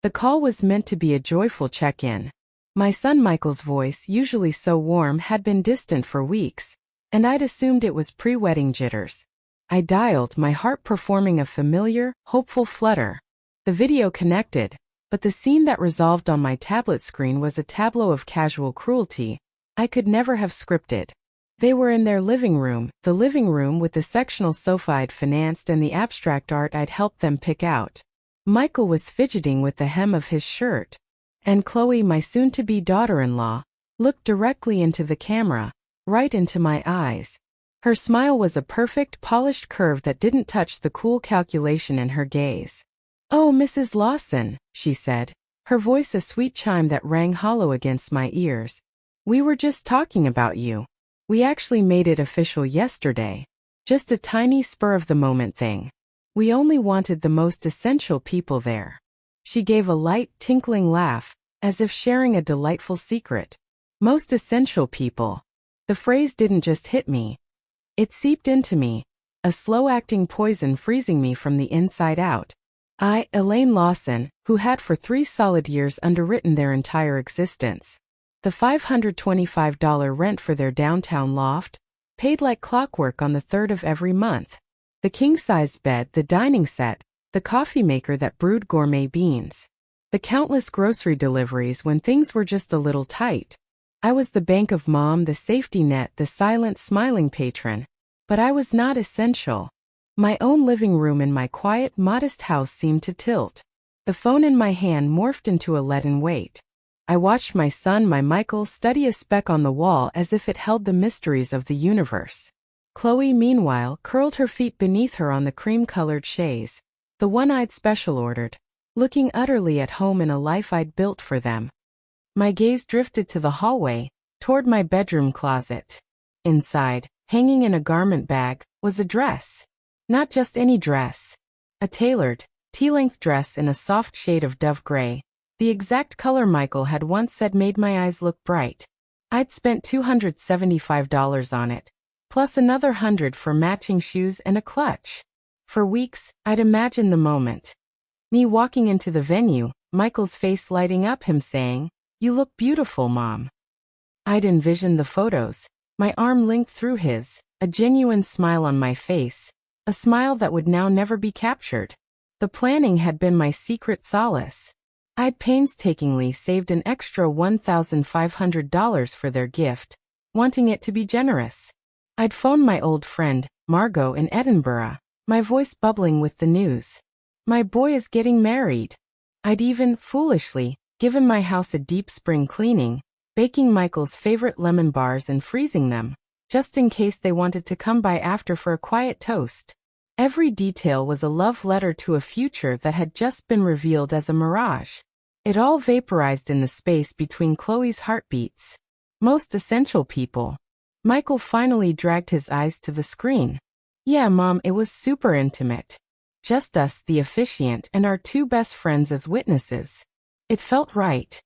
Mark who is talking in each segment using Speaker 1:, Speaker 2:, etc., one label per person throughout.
Speaker 1: The call was meant to be a joyful check-in. My son Michael's voice, usually so warm, had been distant for weeks, and I'd assumed it was pre-wedding jitters. I dialed, my heart performing a familiar, hopeful flutter. The video connected, but the scene that resolved on my tablet screen was a tableau of casual cruelty I could never have scripted. They were in their living room, the living room with the sectional sofa I'd financed and the abstract art I'd helped them pick out. Michael was fidgeting with the hem of his shirt, and Chloe, my soon-to-be daughter-in-law, looked directly into the camera, right into my eyes. Her smile was a perfect, polished curve that didn't touch the cool calculation in her gaze. "Oh, Mrs. Lawson," she said, her voice a sweet chime that rang hollow against my ears. "We were just talking about you. We actually made it official yesterday. Just a tiny spur-of-the-moment thing. We only wanted the most essential people there." She gave a light, tinkling laugh, as if sharing a delightful secret. Most essential people. The phrase didn't just hit me. It seeped into me, a slow-acting poison freezing me from the inside out. I, Elaine Lawson, who had for 3 solid years underwritten their entire existence. The $525 rent for their downtown loft, paid like clockwork on the 3rd of every month. The king-sized bed, the dining set, the coffee maker that brewed gourmet beans. The countless grocery deliveries when things were just a little tight. I was the bank of mom, the safety net, the silent, smiling patron. But I was not essential. My own living room in my quiet, modest house seemed to tilt. The phone in my hand morphed into a leaden weight. I watched my son, my Michael, study a speck on the wall as if it held the mysteries of the universe. Chloe, meanwhile, curled her feet beneath her on the cream-colored chaise, the one I'd special ordered, looking utterly at home in a life I'd built for them. My gaze drifted to the hallway, toward my bedroom closet. Inside, hanging in a garment bag, was a dress. Not just any dress. A tailored, tea-length dress in a soft shade of dove gray, the exact color Michael had once said made my eyes look bright. I'd spent $275 on it, plus another $100 for matching shoes and a clutch. For weeks, I'd imagined the moment. Me walking into the venue, Michael's face lighting up, him saying, "You look beautiful, Mom." I'd envisioned the photos, my arm linked through his, a genuine smile on my face, a smile that would now never be captured. The planning had been my secret solace. I'd painstakingly saved an extra $1,500 for their gift, wanting it to be generous. I'd phoned my old friend, Margot, in Edinburgh, my voice bubbling with the news. My boy is getting married. I'd even, foolishly, given my house a deep spring cleaning, baking Michael's favorite lemon bars and freezing them, just in case they wanted to come by after for a quiet toast. Every detail was a love letter to a future that had just been revealed as a mirage. It all vaporized in the space between Chloe's heartbeats. Most essential people. Michael finally dragged his eyes to the screen. "Yeah, Mom, it was super intimate. Just us, the officiant, and our 2 best friends as witnesses. It felt right."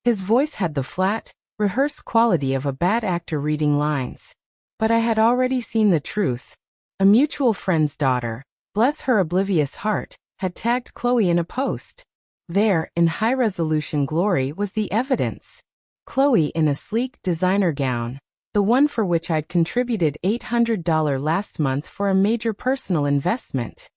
Speaker 1: His voice had the flat, rehearsed quality of a bad actor reading lines. But I had already seen the truth. A mutual friend's daughter, bless her oblivious heart, had tagged Chloe in a post. There, in high-resolution glory, was the evidence. Chloe in a sleek designer gown, the one for which I'd contributed $800 last month for a major personal investment.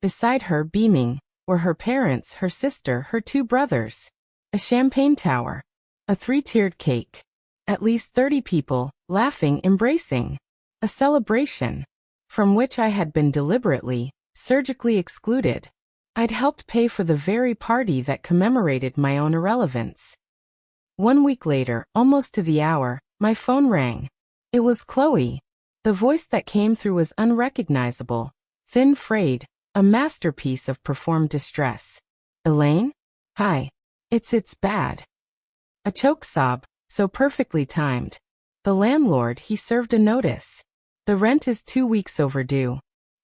Speaker 1: Beside her, beaming, were her parents, her sister, her 2 brothers. A champagne tower. A 3-tiered cake. At least 30 people, laughing, embracing. A celebration. From which I had been deliberately, surgically excluded. I'd helped pay for the very party that commemorated my own irrelevance. 1 week later, almost to the hour, my phone rang. It was Chloe. The voice that came through was unrecognizable, thin, frayed, a masterpiece of performed distress. "Elaine? Hi. It's bad." A choke sob, so perfectly timed. "The landlord, he served a notice. The rent is 2 weeks overdue.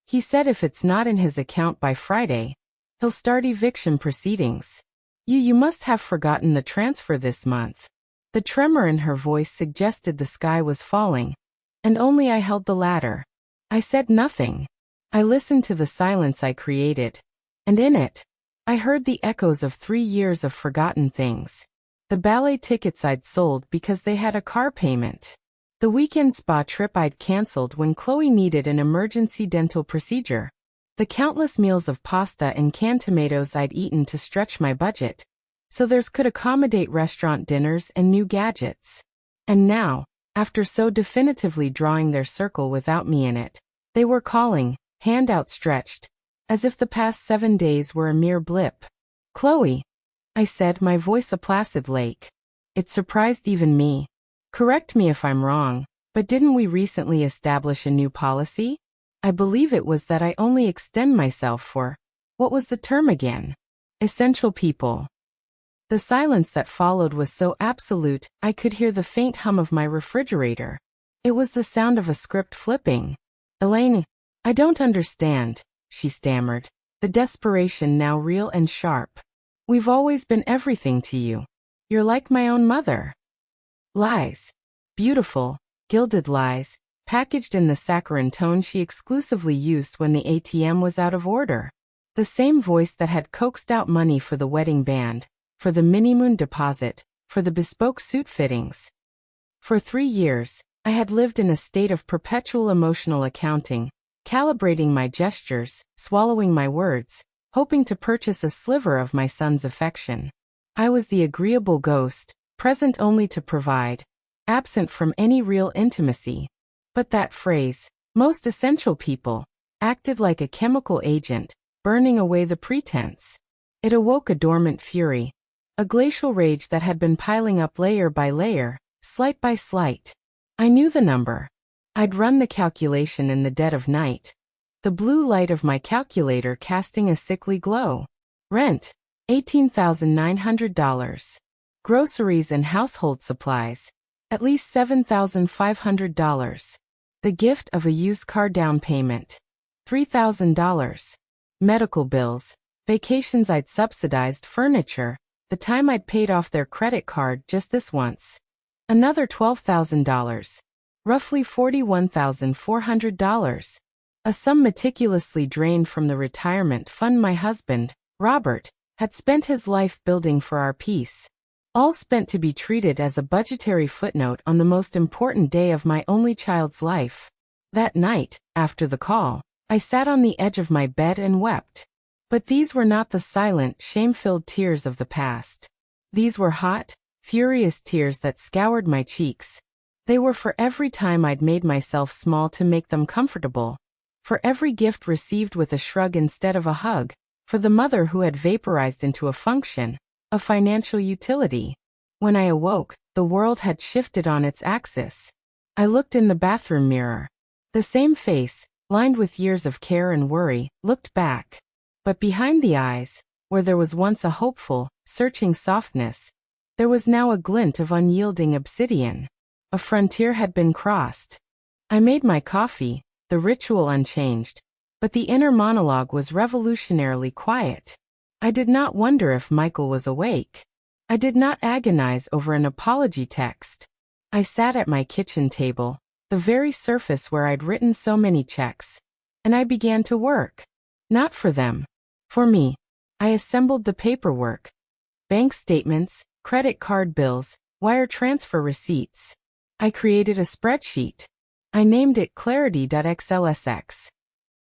Speaker 1: He said if it's not in his account by Friday, he'll start eviction proceedings. You must have forgotten the transfer this month." The tremor in her voice suggested the sky was falling, and only I held the ladder. I said nothing. I listened to the silence I created, and in it, I heard the echoes of 3 years of forgotten things. The ballet tickets I'd sold because they had a car payment. The weekend spa trip I'd canceled when Chloe needed an emergency dental procedure. The countless meals of pasta and canned tomatoes I'd eaten to stretch my budget, so theirs could accommodate restaurant dinners and new gadgets. And now, after so definitively drawing their circle without me in it, they were calling, hand outstretched, as if the past 7 days were a mere blip. "Chloe," I said, my voice a placid lake. It surprised even me. "Correct me if I'm wrong, but didn't we recently establish a new policy? I believe it was that I only extend myself for, what was the term again? Essential people." The silence that followed was so absolute, I could hear the faint hum of my refrigerator. It was the sound of a script flipping. "Elaine, I don't understand," she stammered, the desperation now real and sharp. "We've always been everything to you. You're like my own mother." Lies. Beautiful, gilded lies, packaged in the saccharine tone she exclusively used when the ATM was out of order. The same voice that had coaxed out money for the wedding band, for the mini-moon deposit, for the bespoke suit fittings. For 3 years, I had lived in a state of perpetual emotional accounting, calibrating my gestures, swallowing my words, hoping to purchase a sliver of my son's affection. I was the agreeable ghost, present only to provide, absent from any real intimacy. But that phrase, "most essential people," acted like a chemical agent, burning away the pretense. It awoke a dormant fury, a glacial rage that had been piling up layer by layer, slight by slight. I knew the number. I'd run the calculation in the dead of night, the blue light of my calculator casting a sickly glow. Rent, $18,900. Groceries and household supplies, at least $7,500. The gift of a used car down payment, $3,000. Medical bills, vacations I'd subsidized, furniture, the time I'd paid off their credit card just this once. Another $12,000. Roughly $41,400. A sum meticulously drained from the retirement fund my husband, Robert, had spent his life building for our peace. All spent to be treated as a budgetary footnote on the most important day of my only child's life. That night, after the call, I sat on the edge of my bed and wept. But these were not the silent, shame-filled tears of the past. These were hot, furious tears that scoured my cheeks. They were for every time I'd made myself small to make them comfortable, for every gift received with a shrug instead of a hug, for the mother who had vaporized into a function, a financial utility. When I awoke, the world had shifted on its axis. I looked in the bathroom mirror. The same face, lined with years of care and worry, looked back. But behind the eyes, where there was once a hopeful, searching softness, there was now a glint of unyielding obsidian. A frontier had been crossed. I made my coffee, the ritual unchanged, but the inner monologue was revolutionarily quiet. I did not wonder if Michael was awake. I did not agonize over an apology text. I sat at my kitchen table, the very surface where I'd written so many checks, and I began to work. Not for them. For me. I assembled the paperwork. Bank statements, credit card bills, wire transfer receipts. I created a spreadsheet. I named it clarity.xlsx.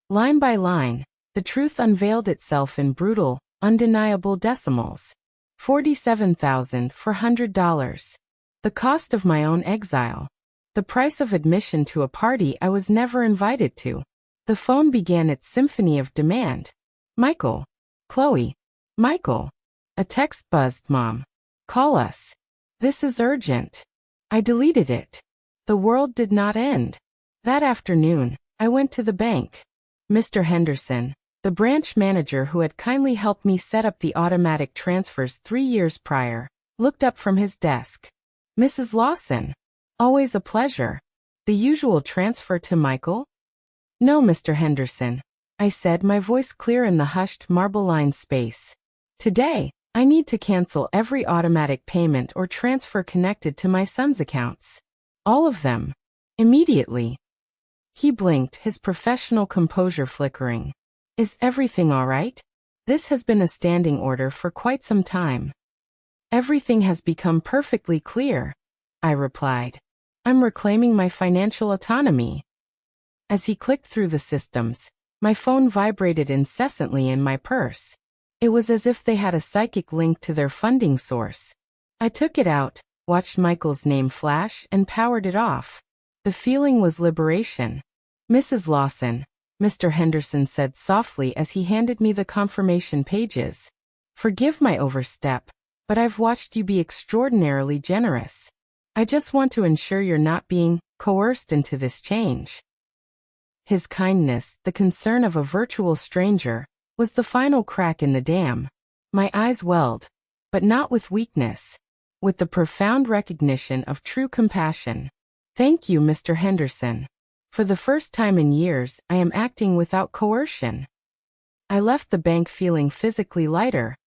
Speaker 1: Line by line, the truth unveiled itself in brutal, undeniable decimals. $47,400. The cost of my own exile. The price of admission to a party I was never invited to. The phone began its symphony of demand. "Michael. Chloe. Michael." A text buzzed. "Mom. Call us. This is urgent." I deleted it. The world did not end. That afternoon, I went to the bank. Mr. Henderson, the branch manager who had kindly helped me set up the automatic transfers 3 years prior, looked up from his desk. "Mrs. Lawson. Always a pleasure. The usual transfer to Michael?" "No, Mr. Henderson," I said, my voice clear in the hushed marble-lined space. "Today, I need to cancel every automatic payment or transfer connected to my son's accounts. All of them. Immediately." He blinked, his professional composure flickering. "Is everything all right?" This has been a standing order for quite some time. Everything has become perfectly clear, I replied. I'm reclaiming my financial autonomy. As he clicked through the systems, my phone vibrated incessantly in my purse. It was as if they had a psychic link to their funding source. I took it out, watched Michael's name flash, and powered it off. The feeling was liberation. Mrs. Lawson, Mr. Henderson said softly as he handed me the confirmation pages. Forgive my overstep, but I've watched you be extraordinarily generous. I just want to ensure you're not being coerced into this change. His kindness, the concern of a virtual stranger, was the final crack in the dam. My eyes welled, but not with weakness, with the profound recognition of true compassion. Thank you, Mr. Henderson. For the first time in years, I am acting without coercion. I left the bank feeling physically lighter,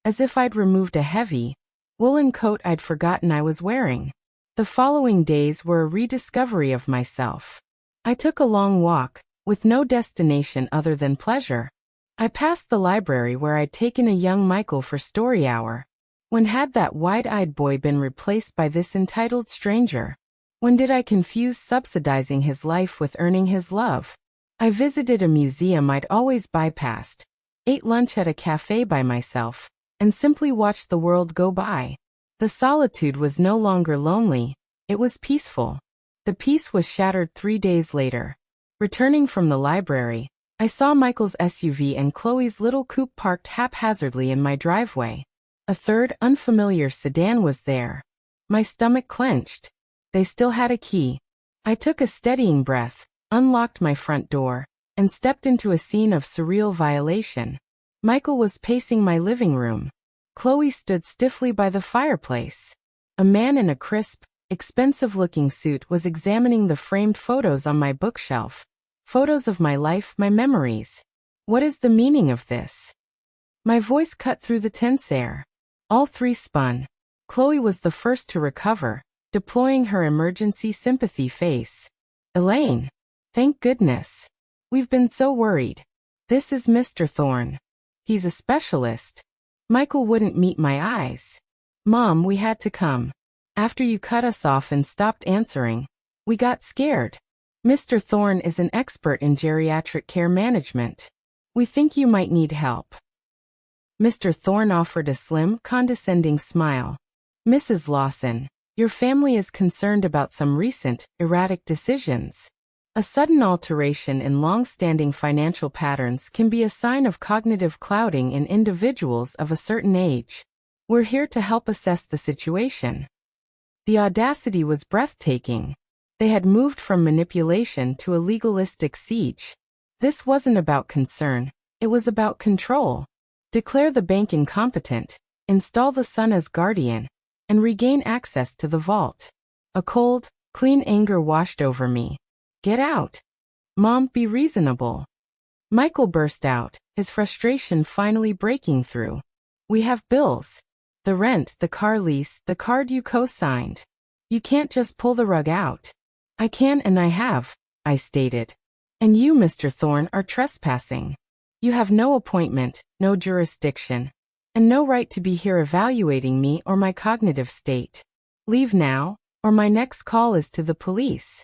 Speaker 1: as if I'd removed a heavy, woolen coat I'd forgotten I was wearing. The following days were a rediscovery of myself. I took a long walk, with no destination other than pleasure. I passed the library where I'd taken a young Michael for story hour. When had that wide-eyed boy been replaced by this entitled stranger? When did I confuse subsidizing his life with earning his love? I visited a museum I'd always bypassed, ate lunch at a cafe by myself, and simply watched the world go by. The solitude was no longer lonely, it was peaceful. The peace was shattered 3 days later. Returning from the library, I saw Michael's SUV and Chloe's little coupe parked haphazardly in my driveway. A third, unfamiliar sedan was there. My stomach clenched. They still had a key. I took a steadying breath, unlocked my front door, and stepped into a scene of surreal violation. Michael was pacing my living room. Chloe stood stiffly by the fireplace. A man in a crisp, expensive-looking suit was examining the framed photos on my bookshelf. Photos of my life, my memories. What is the meaning of this? My voice cut through the tense air. All three spun. Chloe was the first to recover, deploying her emergency sympathy face. Elaine. Thank goodness. We've been so worried. This is Mr. Thorne. He's a specialist. Michael wouldn't meet my eyes. Mom, we had to come. After you cut us off and stopped answering, we got scared. Mr. Thorne is an expert in geriatric care management. We think you might need help. Mr. Thorne offered a slim, condescending smile. Mrs. Lawson, your family is concerned about some recent, erratic decisions. A sudden alteration in long-standing financial patterns can be a sign of cognitive clouding in individuals of a certain age. We're here to help assess the situation. The audacity was breathtaking. They had moved from manipulation to a legalistic siege. This wasn't about concern, it was about control. Declare the bank incompetent, install the son as guardian, and regain access to the vault. A cold, clean anger washed over me. Get out. Mom, be reasonable. Michael burst out, his frustration finally breaking through. We have bills. The rent, the car lease, the card you co-signed. You can't just pull the rug out. I can and I have, I stated. And you, Mr. Thorne, are trespassing. You have no appointment, no jurisdiction, and no right to be here evaluating me or my cognitive state. Leave now, or my next call is to the police.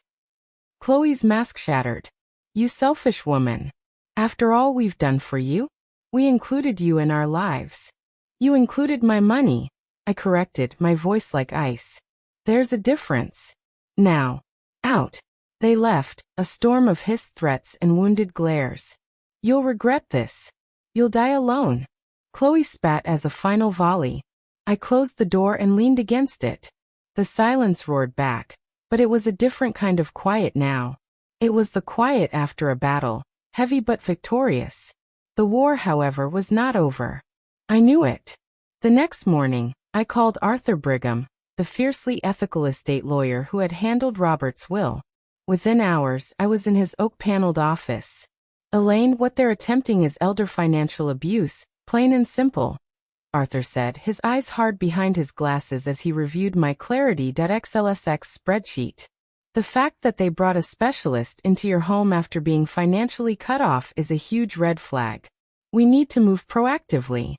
Speaker 1: Chloe's mask shattered. You selfish woman. After all we've done for you, we included you in our lives. You included my money, I corrected, my voice like ice. There's a difference. Now. Out. They left, a storm of hissed threats and wounded glares. You'll regret this. You'll die alone. Chloe spat as a final volley. I closed the door and leaned against it. The silence roared back, but it was a different kind of quiet now. It was the quiet after a battle, heavy but victorious. The war, however, was not over. I knew it. The next morning, I called Arthur Brigham, the fiercely ethical estate lawyer who had handled Robert's will. Within hours, I was in his oak-paneled office. Elaine, what they're attempting is elder financial abuse, plain and simple, Arthur said, his eyes hard behind his glasses as he reviewed my Clarity.xlsx spreadsheet. The fact that they brought a specialist into your home after being financially cut off is a huge red flag. We need to move proactively.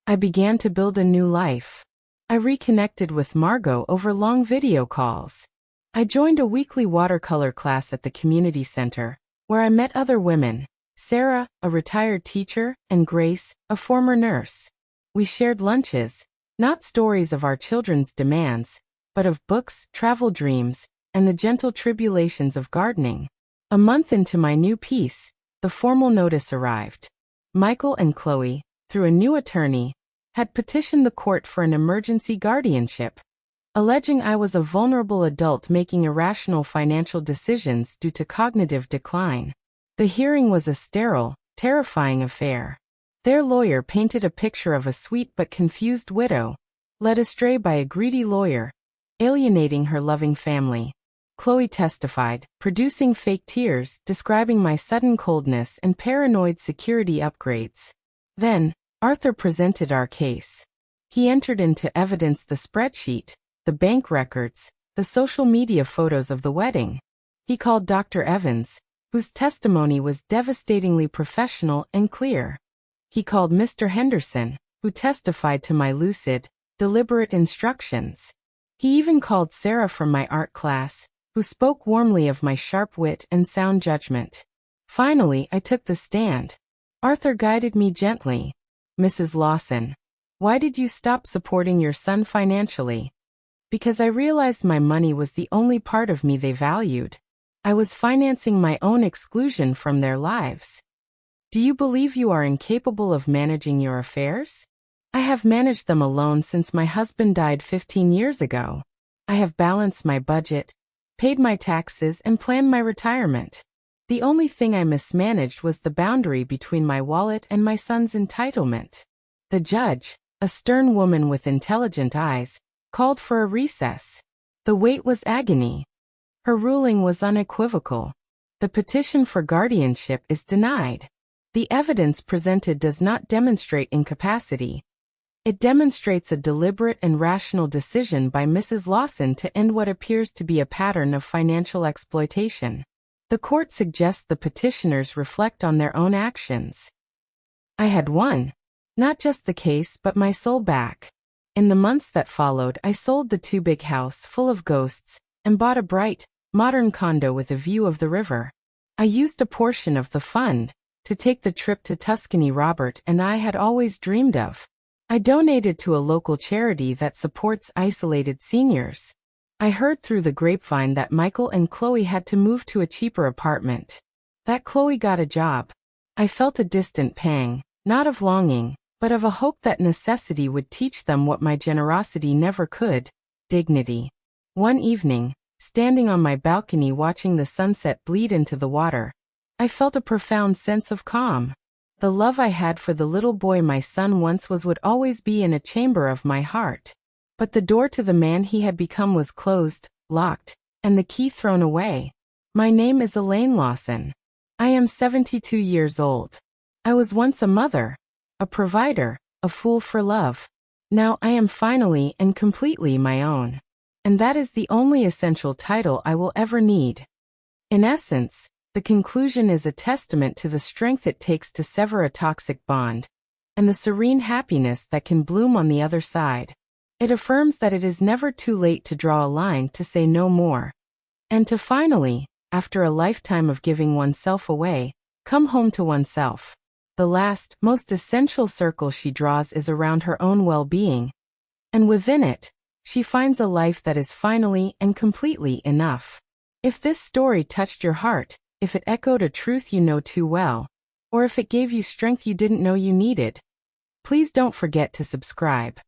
Speaker 1: I began to build a new life. I reconnected with Margot over long video calls. I joined a weekly watercolor class at the community center, where I met other women, Sarah, a retired teacher, and Grace, a former nurse. We shared lunches, not stories of our children's demands, but of books, travel dreams, and the gentle tribulations of gardening. A month into my new piece, the formal notice arrived. Michael and Chloe, through a new attorney, had petitioned the court for an emergency guardianship, alleging I was a vulnerable adult making irrational financial decisions due to cognitive decline. The hearing was a sterile, terrifying affair. Their lawyer painted a picture of a sweet but confused widow, led astray by a greedy lawyer, alienating her loving family. Chloe testified, producing fake tears, describing my sudden coldness and paranoid security upgrades. Then, Arthur presented our case. He entered into evidence the spreadsheet, the bank records, the social media photos of the wedding. He called Dr. Evans, whose testimony was devastatingly professional and clear. He called Mr. Henderson, who testified to my lucid, deliberate instructions. He even called Sarah from my art class, who spoke warmly of my sharp wit and sound judgment. Finally, I took the stand. Arthur guided me gently. Mrs. Lawson, why did you stop supporting your son financially? Because I realized my money was the only part of me they valued. I was financing my own exclusion from their lives. Do you believe you are incapable of managing your affairs? I have managed them alone since my husband died 15 years ago. I have balanced my budget, paid my taxes, and planned my retirement. The only thing I mismanaged was the boundary between my wallet and my son's entitlement. The judge, a stern woman with intelligent eyes, called for a recess. The wait was agony. Her ruling was unequivocal. The petition for guardianship is denied. The evidence presented does not demonstrate incapacity. It demonstrates a deliberate and rational decision by Mrs. Lawson to end what appears to be a pattern of financial exploitation. The court suggests the petitioners reflect on their own actions. I had won. Not just the case but my soul back. In the months that followed, I sold the two-big house full of ghosts and bought a bright, modern condo with a view of the river. I used a portion of the fund to take the trip to Tuscany Robert and I had always dreamed of. I donated to a local charity that supports isolated seniors. I heard through the grapevine that Michael and Chloe had to move to a cheaper apartment. That Chloe got a job. I felt a distant pang, not of longing, but of a hope that necessity would teach them what my generosity never could, dignity. One evening, standing on my balcony watching the sunset bleed into the water, I felt a profound sense of calm. The love I had for the little boy my son once was would always be in a chamber of my heart. But the door to the man he had become was closed, locked, and the key thrown away. My name is Elaine Lawson. I am 72 years old. I was once a mother, a provider, a fool for love. Now I am finally and completely my own. And that is the only essential title I will ever need. In essence, the conclusion is a testament to the strength it takes to sever a toxic bond, and the serene happiness that can bloom on the other side. It affirms that it is never too late to draw a line to say no more, and to finally, after a lifetime of giving oneself away, come home to oneself. The last, most essential circle she draws is around her own well-being, and within it, she finds a life that is finally and completely enough. If this story touched your heart, if it echoed a truth you know too well, or if it gave you strength you didn't know you needed, please don't forget to subscribe.